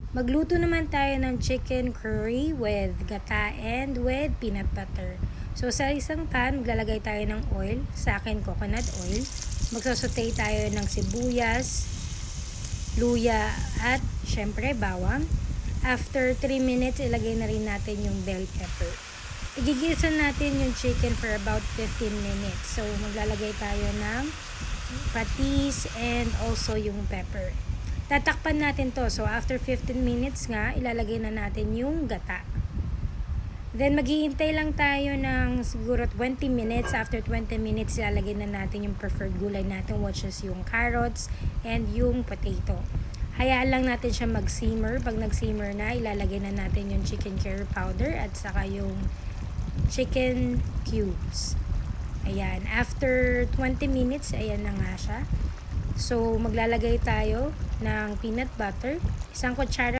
Magluto naman tayo ng chicken curry with gata and with peanut butter. So sa isang pan, maglalagay tayo ng oil. Sa akin, coconut oil. Magsasaute tayo ng sibuyas, luya at syempre bawang. After 3 minutes, ilagay na rin natin yung bell pepper. Igigisa natin yung chicken for about 15 minutes. So maglalagay tayo ng patis and also yung pepper. Tatakpan natin to. So, after 15 minutes nga, ilalagay na natin yung gata. Then, maghihintay lang tayo ng siguro 20 minutes. After 20 minutes, ilalagay na natin yung preferred gulay natin, which is yung carrots and yung potato. Hayaan lang natin siya mag-simmer. Pag nag-simmer na, ilalagay na natin yung chicken curry powder at saka yung chicken cubes. Ayan. After 20 minutes, ayan na nga siya. So, maglalagay tayo ng peanut butter, isang kutsara